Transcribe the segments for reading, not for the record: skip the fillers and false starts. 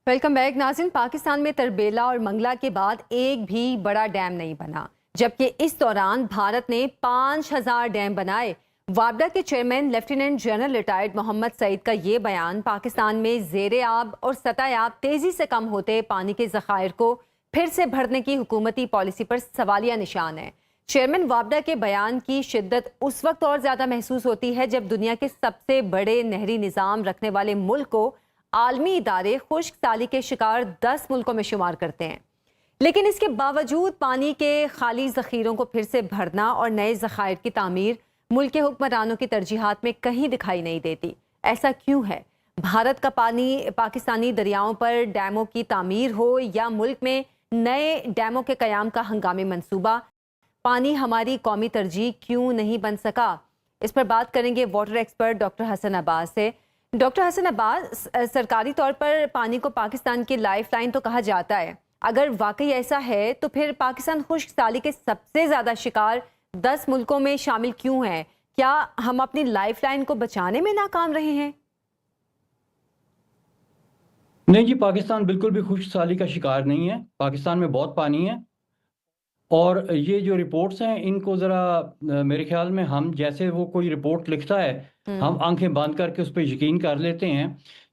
Welcome back नाज़रीन। पाकिस्तान में तरबेला और मंगला के बाद एक भी बड़ा डैम नहीं बना, जबकि इस दौरान भारत ने 5000 डैम बनाए। वापडा के chairman lieutenant general retired Mohammad Saeed का ये बयान पाकिस्तान में ज़ेरे आब और सतह आब तेजी से कम होते पानी के ज़खायर को फिर से भरने की हुकूमती पॉलिसी पर सवालिया निशान है। चेयरमैन वापडा के बयान की शिद्दत उस वक्त और ज्यादा महसूस होती है जब दुनिया के सबसे बड़े नहरी निज़ाम रखने वाले मुल्क को आलमी इदारे खुश्क साली के शिकार 10 मुल्कों में शुमार करते हैं। लेकिन इसके बावजूद पानी के खाली जखीरों को फिर से भरना और नए जखायर की तामीर मुल्क के हुक्मरानों की तरजीहात में कहीं दिखाई नहीं देती। ऐसा क्यों है? भारत का पानी पाकिस्तानी दरियाओं पर डैमों की तामीर हो या मुल्क में नए डैमों के कयाम का हंगामी मंसूबा, पानी हमारी कौमी तरजीह क्यों नहीं बन सका? इस पर बात करेंगे water expert doctor Hasan Abbas से। डॉक्टर हसन अब्बास, सरकारी तौर पर पानी को पाकिस्तान की लाइफलाइन तो कहा जाता है। अगर वाकई ऐसा है तो फिर पाकिस्तान खुश्क साली के सबसे ज्यादा शिकार 10 मुल्कों में शामिल क्यों है? क्या हम अपनी लाइफलाइन को बचाने में नाकाम रहे हैं? नहीं जी, पाकिस्तान बिल्कुल भी खुश्क साली का शिकार नहीं है। पाकिस्तान में बहुत पानी है और ये जो रिपोर्ट्स हैं इनको ज़रा मेरे ख्याल में हम जैसे वो कोई रिपोर्ट लिखता है हम आंखें बंद करके उस पर यकीन कर लेते हैं,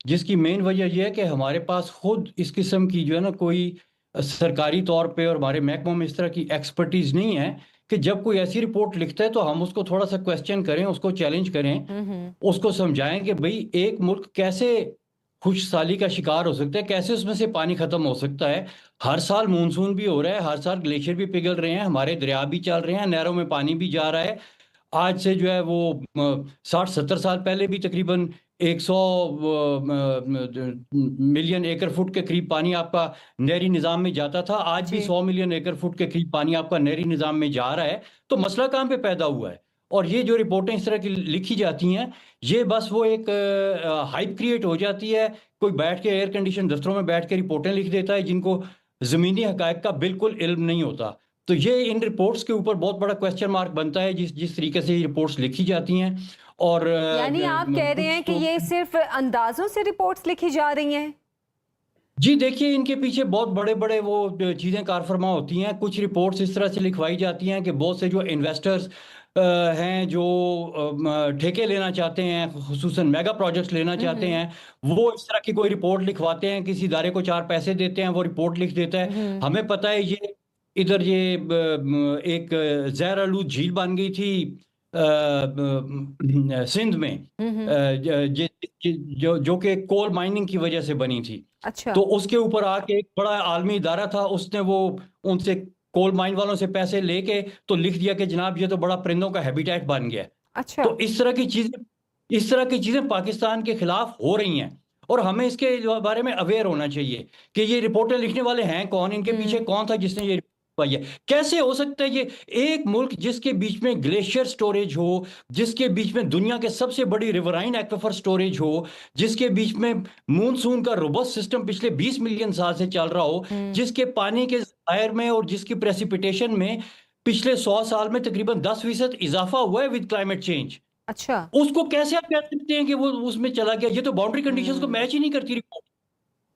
जिसकी मेन वजह यह है कि हमारे पास खुद इस किस्म की जो है ना कोई सरकारी तौर पे और हमारे महकमों में इस तरह की एक्सपर्टीज़ नहीं है कि जब कोई ऐसी रिपोर्ट लिखता है तो हम उसको थोड़ा सा क्वेश्चन करें, उसको चैलेंज करें, उसको समझाएं कि भाई एक मुल्क कैसे खुश्क साली का शिकार हो सकता है, कैसे उसमें से पानी खत्म हो सकता है। हर साल मानसून भी हो रहा है, हर साल ग्लेशियर भी पिघल रहे हैं, हमारे दरिया भी चल रहे हैं, नहरों में पानी भी जा रहा है। आज से जो है वो 60-70 साल पहले भी तकरीबन 100 मिलियन एकड़ फुट के करीब पानी आपका नहरी निज़ाम में जाता था। आज भी 100 मिलियन एकड़ फुट के करीब पानी आपका नहरी निज़ाम में जा रहा है। तो मसला कहाँ पे पैदा हुआ है? और ये जो रिपोर्टें इस तरह की लिखी जाती हैं, ये बस वो एक हाइप क्रिएट हो जाती है। कोई बैठ के एयर कंडीशन दफ्तरों में बैठ के रिपोर्टें लिख देता है जिनको ज़मीनी हकायक का बिल्कुल इल्म नहीं होता। तो ये इन रिपोर्ट्स के ऊपर बहुत बड़ा क्वेश्चन मार्क बनता है जिस जिस तरीके से ये रिपोर्ट्स लिखी जाती हैं। और यानी आप कह रहे हैं कि ये सिर्फ अंदाजों से रिपोर्ट्स लिखी जा रही हैं? जी देखिए, इनके पीछे बहुत बड़े बड़े वो चीज़ें कारफरमा होती हैं। कुछ रिपोर्ट्स इस तरह से लिखवाई जाती हैं कि बहुत से जो इन्वेस्टर्स हैं जो ठेके लेना चाहते हैं, खुसूसन मेगा प्रोजेक्ट्स लेना चाहते हैं, वो इस तरह की कोई रिपोर्ट लिखवाते हैं, किसी इदारे को 4 पैसे देते हैं, वो रिपोर्ट लिख देता है। हमें पता है ये इधर ये एक ज़हर आलूद झील बन गई थी सिंध में, जो कि कोल माइनिंग की वजह से बनी थी। अच्छा। तो उसके ऊपर आके एक बड़ा आलमी इदारा था, उसने वो उनसे कोल माइन वालों से पैसे लेके तो लिख दिया कि जनाब ये तो बड़ा परिंदों का हैबिटेट बन गया। अच्छा। तो इस तरह की चीजें पाकिस्तान के खिलाफ हो रही हैं और हमें इसके बारे में अवेयर होना चाहिए कि ये रिपोर्टें लिखने वाले हैं कौन, इनके पीछे कौन था जिसने ये पाई है। कैसे हो सकता है ये एक मुल्क जिसके बीच में ग्लेशियर स्टोरेज हो, जिसके बीच में दुनिया के सबसे बड़ी रिवराइन एक्विफर स्टोरेज हो, जिसके बीच में मूनसून का रोबस्ट सिस्टम पिछले 20 मिलियन साल से चल रहा हो, जिसके पानी के ज़खायर में और जिसकी प्रेसिपिटेशन में पिछले 100 साल में तकरीबन 10% इजाफा हुआ है विद क्लाइमेट चेंज। अच्छा। उसको कैसे आप कह सकते हैं कि वो उसमें चला गया? ये तो बाउंड्री कंडीशंस को मैच ही नहीं करती रिपोर्ट।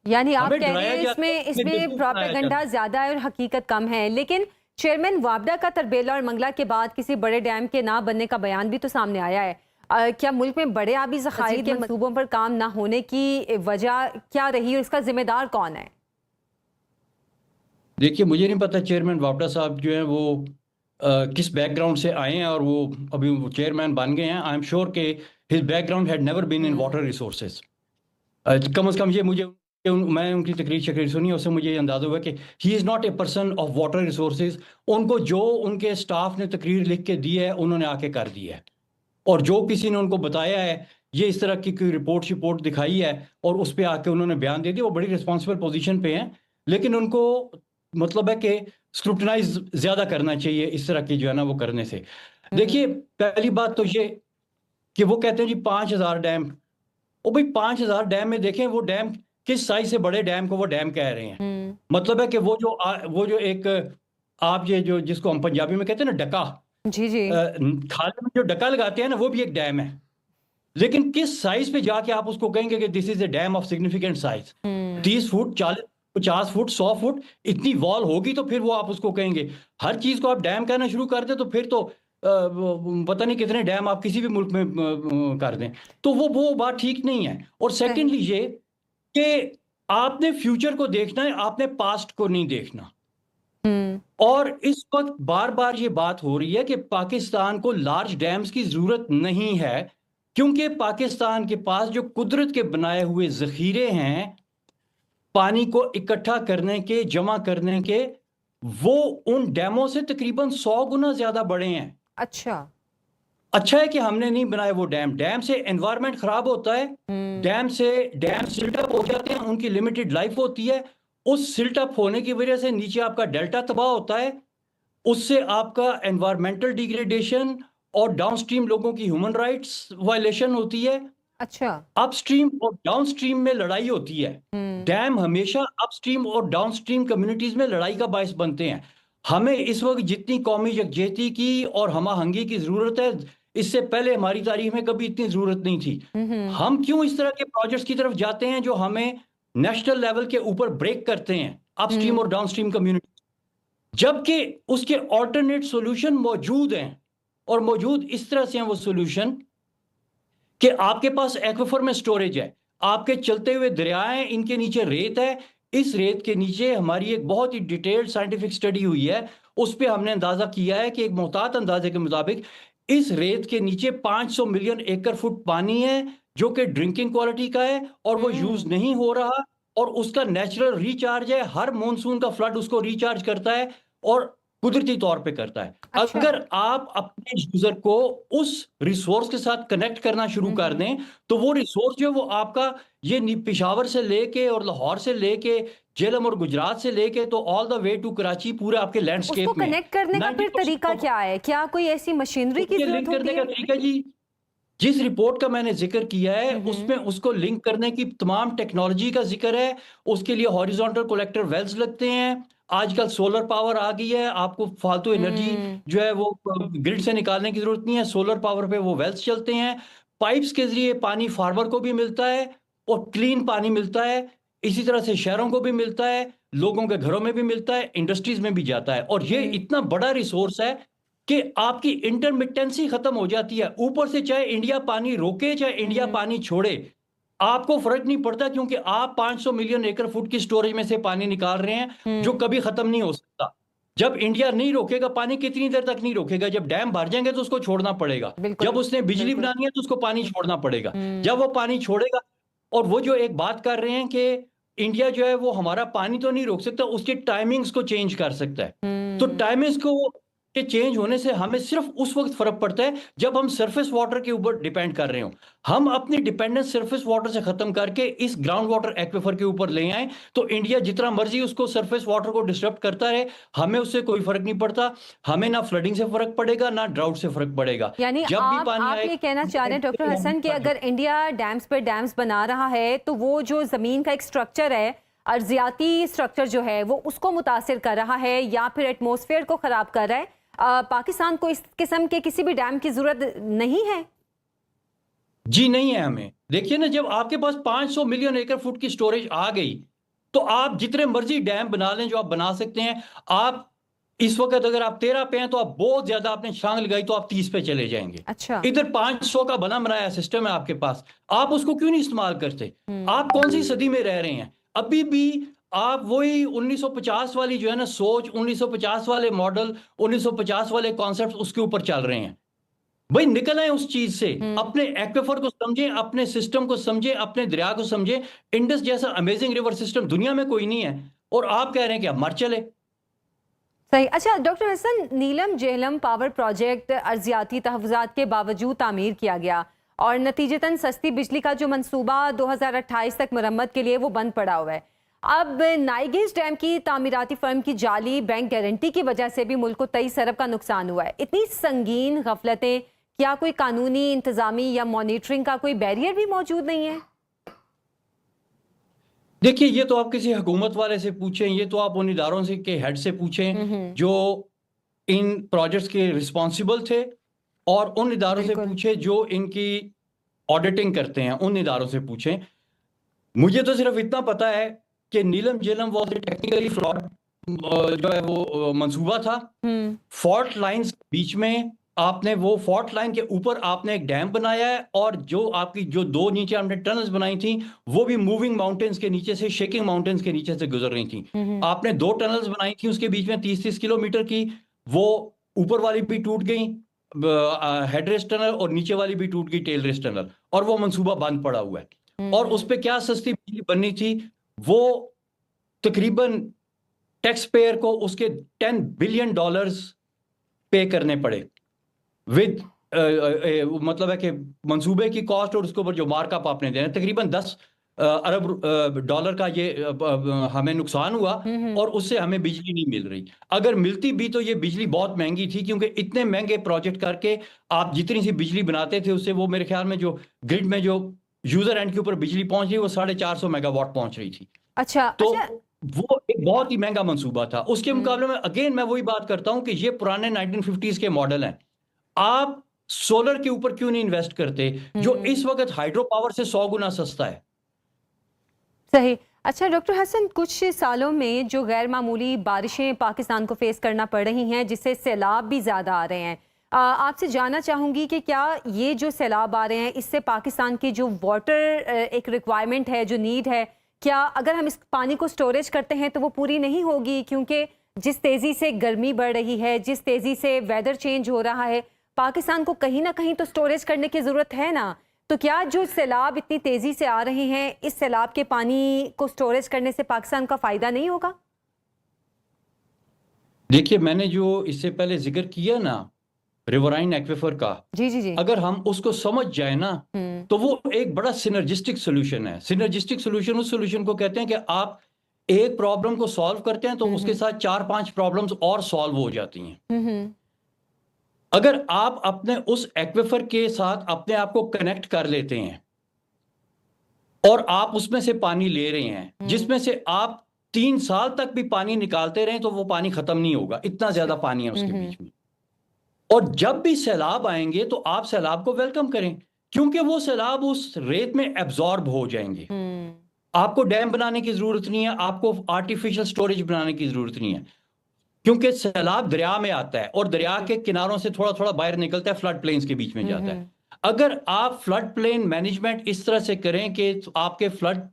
यानी आप हमें कह रहे डराया हैं जाता है, इसमें हमें इसमें बेवकूफ बनाया जाता प्रोपेगेंडा है। ज्यादा है और हकीकत कम है। लेकिन चेयरमैन वापडा का तरबेला और मंगला के बाद किसी बड़े डैम के ना बनने का बयान भी तो सामने आया है। क्या मुल्क में बड़े आबी ज़खायर के मंसूबों पर काम ना होने की वजह क्या रही और इसका जिम्मेदार कौन है? देखिए, मुझे नहीं पता चेयरमैन वापडा साहब जो हैं वो किस बैकग्राउंड से आए हैं और वो अभी चेयरमैन बन गए हैं। आई एम श्योर कि his background had never been in water resources. कम से कम ये मुझे मैं उनकी तकरीर शकीर सुनी, उससे मुझे अंदाजा हुआ कि he is not a person of water resources. उनको जो उनके स्टाफ ने तकरीर लिख के दी है उन्होंने आके कर दी है, और जो किसी ने उनको बताया है ये इस तरह की कोई रिपोर्ट दिखाई है और उस पर आके उन्होंने बयान दे दिया, वो बड़ी रिस्पॉन्सिबल पोजीशन पे हैं। लेकिन उनको मतलब है कि स्क्रूटनाइज ज़्यादा करना चाहिए इस तरह की जो है ना वो करने से। देखिए, पहली बात तो ये कि वो कहते हैं जी 5000 डैम। ओ भाई, 5000 डैम में देखें वो डैम किस साइज से बड़े डैम को वो डैम कह रहे हैं। मतलब है कि वो जो एक आप ये जो जिसको हम पंजाबी में कहते हैं ना डका, जी जी। खाले में जो डका लगाते हैं ना वो भी एक डैम है। लेकिन किस साइज पे जाके आप उसको कहेंगे कि this is a dam of significant size? 30 foot, 40, 50 foot, 100 foot इतनी वॉल होगी तो फिर वो आप उसको कहेंगे। हर चीज को आप डैम कहना शुरू कर दें तो फिर तो पता नहीं कितने डैम आप किसी भी मुल्क में कर दें, तो वो बात ठीक नहीं है। और सेकेंडली ये कि आपने फ्यूचर को देखना है, आपने पास्ट को नहीं देखना। और इस वक्त बार बार ये बात हो रही है कि पाकिस्तान को लार्ज डैम्स की जरूरत नहीं है, क्योंकि पाकिस्तान के पास जो कुदरत के बनाए हुए जखीरे हैं पानी को इकट्ठा करने के, जमा करने के, वो उन डैमों से तकरीबन 100 गुना ज्यादा बड़े हैं। अच्छा है कि हमने नहीं बनाए वो डैम। डैम से एनवायरनमेंट खराब होता है, डैम सिल्टअप हो जाते हैं, उनकी लिमिटेड लाइफ होती है। उस सिल्टअप होने की वजह से नीचे आपका डेल्टा तबाह होता है, उससे आपका एनवायरमेंटल डिग्रेडेशन और डाउनस्ट्रीम लोगों की ह्यूमन राइट्स वायलेशन होती है। अपस्ट्रीम और डाउनस्ट्रीम में लड़ाई होती है। डैम हमेशा अपस्ट्रीम और डाउनस्ट्रीम कम्युनिटीज में लड़ाई का बायस बनते हैं। हमें इस वक्त जितनी कौमी यकजहती की और हमाहंगी की जरूरत है, इससे पहले हमारी तारीख में कभी इतनी जरूरत नहीं थी। हम क्यों इस तरह के प्रोजेक्ट्स की तरफ जाते हैं जो हमें नेशनल लेवल के ऊपर ब्रेक करते हैं अपस्ट्रीम और डाउनस्ट्रीम कम्युनिटी, जबकि उसके ऑल्टरनेट सॉल्यूशन मौजूद हैं। और मौजूद इस तरह से हैं वो सॉल्यूशन कि आपके पास एक्विफर में स्टोरेज है, आपके चलते हुए दरिया हैं, इनके नीचे रेत है। इस रेत के नीचे हमारी एक बहुत ही डिटेल्ड साइंटिफिक स्टडी हुई है, उस पर हमने अंदाजा किया है कि एक मोहतात अंदाजे के मुताबिक इस रेत के नीचे 500 मिलियन एकड़ फुट पानी है जो कि ड्रिंकिंग क्वालिटी का है और वो यूज नहीं हो रहा, और उसका नेचुरल रिचार्ज है। हर मॉनसून का फ्लड उसको रिचार्ज करता है और कुदरती तौर पे करता है। अगर आप अपने यूजर को उस रिसोर्स के साथ कनेक्ट करना शुरू कर दें तो वो रिसोर्स जो है वो आपका ये पेशावर से लेके और लाहौर से लेके जेलम और गुजरात से लेके तो all the way to Karachi पूरे आपके लैंडस्केप में। कनेक्ट करने का फिर तरीका क्या है? क्या कोई ऐसी मशीनरी की जरूरत होती है? करने का तरीका जी, जिस रिपोर्ट का मैंने जिक्र किया है उसमें उसको लिंक करने की तमाम टेक्नोलॉजी का जिक्र है। उसके लिए हॉरिजॉन्टल कलेक्टर वेल्स लगते हैं। आजकल सोलर पावर आ गई है, आपको फालतू एनर्जी जो है वो ग्रिड से निकालने की जरूरत नहीं है, सोलर पावर पे वो वेल्स चलते हैं। पाइप्स के जरिए पानी फार्मर को भी मिलता है और क्लीन पानी मिलता है। इसी तरह से शहरों को भी मिलता है, लोगों के घरों में भी मिलता है, इंडस्ट्रीज में भी जाता है। और ये इतना बड़ा रिसोर्स है कि आपकी इंटरमिटेंसी खत्म हो जाती है। ऊपर से चाहे इंडिया पानी रोके चाहे इंडिया पानी छोड़े, आपको फर्क नहीं पड़ता, क्योंकि आप 500 मिलियन एकड़ फुट की स्टोरेज में से पानी निकाल रहे हैं जो कभी खत्म नहीं हो सकता। जब इंडिया नहीं रोकेगा पानी, कितनी देर तक नहीं रोकेगा? जब डैम भर जाएंगे तो उसको छोड़ना पड़ेगा, जब उसने बिजली बनानी है तो उसको पानी छोड़ना पड़ेगा। जब वो पानी छोड़ेगा, और वो जो एक बात कर रहे हैं कि इंडिया जो है वो हमारा पानी तो नहीं रोक सकता, उसके टाइमिंग्स को चेंज कर सकता है। तो टाइमिंग्स को के चेंज होने से हमें सिर्फ उस वक्त फर्क पड़ता है जब हम सरफेस वाटर के ऊपर डिपेंड कर रहे हो। हम अपनी डिपेंडेंस सरफेस वाटर से खत्म करके इस ग्राउंड वाटर एक्विफर के ऊपर ले आए तो इंडिया जितना मर्जी उसको सरफेस वाटर को डिस्टर्ब करता रहे, हमें उससे कोई फर्क नहीं पड़ता। हमें ना फ्लडिंग से फर्क पड़ेगा ना ड्राउट से फर्क पड़ेगा। यानी जब आप, भी पानी आप ये कहना चाह रहे हैं डॉक्टर हसन कि अगर इंडिया डैम्स पर डैम्स बना रहा है तो वो जो जमीन का एक स्ट्रक्चर है, अर्जियाती स्ट्रक्चर जो है वो उसको मुतासिर कर रहा है या फिर एटमॉस्फेयर को खराब कर रहा है। पाकिस्तान को इस किस्म के किसी भी डैम की जरूरत नहीं है? जी नहीं है हमें। देखिए ना, जब आपके पास 500 मिलियन एकड़ फुट की स्टोरेज आ गई तो आप जितने मर्जी डैम बना लें जो आप बना सकते हैं। आप इस वक्त अगर आप 13 पे हैं तो आप बहुत ज्यादा आपने छांग लगाई तो आप 30 पे चले जाएंगे। अच्छा, इधर 500 का बना बनाया सिस्टम है आपके पास, आप उसको क्यों नहीं इस्तेमाल करते? आप कौन सी सदी में रह रहे हैं? अभी भी आप वही 1950 वाली जो है ना सोच, 1950 वाले मॉडल, 1950 वाले कॉन्सेप्ट उसके ऊपर चल रहे हैं। भाई निकल आए उस चीज से, अपने एक्विफर को समझे, अपने सिस्टम को समझे, अपने दरिया को समझे। इंडस जैसा अमेजिंग रिवर सिस्टम दुनिया में कोई नहीं है और आप कह रहे हैं कि आप मर चले। सही। अच्छा डॉक्टर हसन, नीलम जेहलम पावर प्रोजेक्ट अर्जियाती तहफ़्फ़ुज़ात के बावजूद तामीर किया गया और नतीजतन सस्ती बिजली का जो मंसूबा 2028 तक मरम्मत के लिए वो बंद पड़ा हुआ है। अब नाइगिस डैम की तामीराती फर्म की जाली बैंक गारंटी की वजह से भी मुल्क को 23 अरब का नुकसान हुआ है। इतनी संगीन गफलतें, क्या कोई कानूनी, इंतजामी या मॉनिटरिंग का कोई बैरियर भी मौजूद नहीं है? देखिए, ये तो आप किसी हुकूमत वाले से पूछें, ये तो आप उन इदारों से के हेड से पूछें जो इन प्रोजेक्ट्स के रिस्पॉन्सिबल थे, और उन इदारों से पूछें जो इनकी ऑडिटिंग करते हैं उन इदारों से पूछें। मुझे तो सिर्फ इतना पता है कि नीलम झेलम वॉज टेक्निकली फ्लॉड जो है वो मंसूबा था। फॉल्ट लाइंस बीच में आपने वो फॉल्ट लाइन के ऊपर आपने एक डैम बनाया है, और जो आपकी जो 2 नीचे आपने टनल्स बनाई थी वो भी मूविंग माउंटेन्स के नीचे से, शेकिंग माउंटेन्स के नीचे से गुजर रही थी। आपने 2 टनल्स बनाई थी उसके बीच में 30-30 किलोमीटर की, वो ऊपर वाली भी टूट गई हेड रेस्ट टनल, और नीचे वाली भी टूट गई टेल रेस्ट टनल, और वो मंसूबा बंद पड़ा हुआ है। और उस पर क्या सस्ती बिजली बननी थी, वो तकरीबन टैक्स पेयर को उसके $10 बिलियन पे करने पड़े विद मतलब है कि मंसूबे की कॉस्ट और उसके ऊपर जो मार्कअप आपने देना, तकरीबन 10 अरब डॉलर का ये हमें नुकसान हुआ, और उससे हमें बिजली नहीं मिल रही। अगर मिलती भी तो ये बिजली बहुत महंगी थी, क्योंकि इतने महंगे प्रोजेक्ट करके आप जितनी सी बिजली बनाते थे उससे वो मेरे ख्याल में जो ग्रिड में जो यूजर एंड के ऊपर बिजली पहुंच रही वो 450 मेगावाट पहुंच रही थी। अच्छा, तो वो एक बहुत ही महंगा मंसूबा था। उसके मुकाबले में अगेन मैं वही बात करता हूं कि ये पुराने 1950s के मॉडल हैं। आप सोलर के ऊपर क्यों नहीं इन्वेस्ट करते, जो इस वक्त हाइड्रो पावर से 100 गुना सस्ता है। सही। अच्छा डॉक्टर हसन, कुछ सालों में जो गैर मामूली बारिशें पाकिस्तान को फेस करना पड़ रही हैं, जिससे सैलाब भी ज़्यादा आ रहे हैं, आपसे जानना चाहूँगी कि क्या ये जो सैलाब आ रहे हैं इससे पाकिस्तान की जो वाटर एक रिक्वायरमेंट है, जो नीड है, क्या अगर हम इस पानी को स्टोरेज करते हैं तो वो पूरी नहीं होगी? क्योंकि जिस तेज़ी से गर्मी बढ़ रही है, जिस तेज़ी से वेदर चेंज हो रहा है, पाकिस्तान को कहीं ना कहीं तो स्टोरेज करने की ज़रूरत है ना। तो क्या जो सैलाब इतनी तेजी से आ रहे हैं, इस सैलाब के पानी को स्टोरेज करने से पाकिस्तान का फायदा नहीं होगा? देखिए, मैंने जो इससे पहले जिक्र किया ना रिवराइन एक्विफर का, जी जी जी। अगर हम उसको समझ जाए ना तो वो एक बड़ा सिनर्जिस्टिक सोल्यूशन है। सिनर्जिस्टिक सोल्यूशन उस सोल्यूशन को कहते हैं कि आप एक प्रॉब्लम को सॉल्व करते हैं तो उसके साथ 4-5 प्रॉब्लम्स और सॉल्व हो जाती हैं। अगर आप अपने उस एक्विफर के साथ अपने आप को कनेक्ट कर लेते हैं और आप उसमें से पानी ले रहे हैं, जिसमें से आप 3 साल तक भी पानी निकालते रहें तो वो पानी खत्म नहीं होगा, इतना ज्यादा पानी है उसके बीच में। और जब भी सैलाब आएंगे तो आप सैलाब को वेलकम करें, क्योंकि वो सैलाब उस रेत में एब्जॉर्ब हो जाएंगे। आपको डैम बनाने की जरूरत नहीं है, आपको आर्टिफिशियल स्टोरेज बनाने की जरूरत नहीं है, क्योंकि सैलाब दरिया में आता है और दरिया के किनारों से थोड़ा थोड़ा बाहर निकलता है, फ्लड प्लेन्स के बीच में जाता है। अगर आप फ्लड प्लेन मैनेजमेंट इस तरह से करें कि आपके फ्लड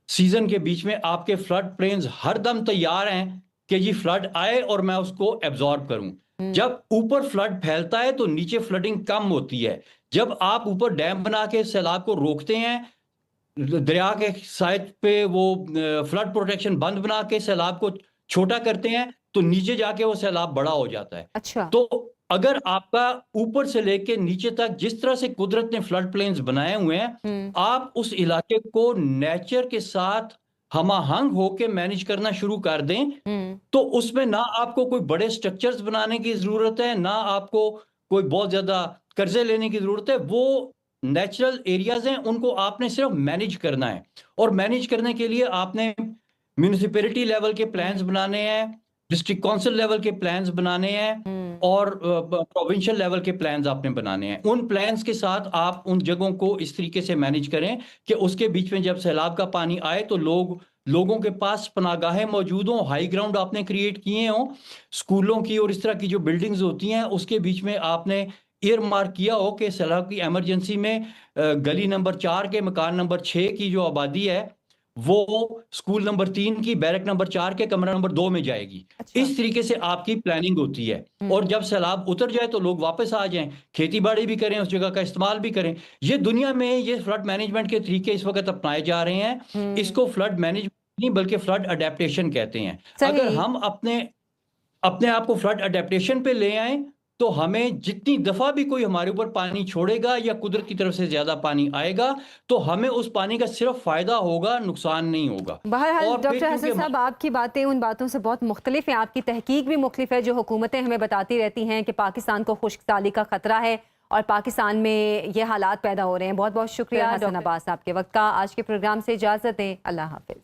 सीजन के बीच में आपके फ्लड प्लेन्स हर दम तैयार हैं कि ये फ्लड आए और मैं उसको एब्जॉर्ब करूं। जब ऊपर फ्लड फैलता है तो नीचे फ्लडिंग कम होती है। जब आप ऊपर डैम बना के सैलाब को रोकते हैं, दरिया के साइड पे वो फ्लड प्रोटेक्शन बंद बना के सैलाब को छोटा करते हैं, तो नीचे जाके वो सैलाब बड़ा हो जाता है। अच्छा। तो अगर आपका ऊपर से लेके नीचे तक जिस तरह से कुदरत ने फ्लड प्लेन्स बनाए हुए हैं, आप उस इलाके को नेचर के साथ हमाहंग होके मैनेज करना शुरू कर दें, तो उसमें ना आपको कोई बड़े स्ट्रक्चर्स बनाने की जरूरत है, ना आपको कोई बहुत ज्यादा कर्जे लेने की जरूरत है। वो नेचुरल एरियाज हैं, उनको आपने सिर्फ मैनेज करना है, और मैनेज करने के लिए आपने म्यूनिसिपैलिटी लेवल के प्लान्स बनाने हैं, डिस्ट्रिक्ट काउंसिल लेवल के प्लान्स बनाने हैं, और प्रोविंशियल लेवल के प्लान्स आपने बनाने हैं। उन प्लान्स के साथ आप उन जगहों को इस तरीके से मैनेज करें कि उसके बीच में जब सैलाब का पानी आए तो लोगों के पास पनागाहें मौजूद हों, हाई ग्राउंड आपने क्रिएट किए हों, स्कूलों की और इस तरह की जो बिल्डिंग्स होती हैं उसके बीच में आपने एयर मार्क किया हो कि सैलाब की इमरजेंसी में गली नंबर 4 के मकान नंबर 6 की जो आबादी है वो स्कूल नंबर 3 की बैरक नंबर 4 के कमरा नंबर 2 में जाएगी। अच्छा। इस तरीके से आपकी प्लानिंग होती है, और जब सैलाब उतर जाए तो लोग वापस आ जाएं, खेती बाड़ी भी करें, उस जगह का इस्तेमाल भी करें। ये दुनिया में ये फ्लड मैनेजमेंट के तरीके इस वक्त अपनाए जा रहे हैं। इसको फ्लड मैनेजमेंट नहीं बल्कि फ्लड अडेप्टेशन कहते हैं। अगर हम अपने आप को फ्लड अडेप्टेशन पे ले आए तो हमें जितनी दफा भी कोई हमारे ऊपर पानी छोड़ेगा या कुदरत की तरफ से ज्यादा पानी आएगा तो हमें उस पानी का सिर्फ फायदा होगा, नुकसान नहीं होगा। बहरहाल और डॉक्टर हसन साहब, आपकी बातें उन बातों से बहुत मुख्तलिफ हैं, आपकी तहकीक भी मुख्तलिफ है, जो हुकूमतें हमें बताती रहती हैं कि पाकिस्तान को खुश्क साली का खतरा है और पाकिस्तान में ये हालात पैदा हो रहे हैं। बहुत बहुत शुक्रिया हसन अब्बास, आपके वक्त का। आज के प्रोग्राम से इजाजत दें, अल्लाह हाफिज।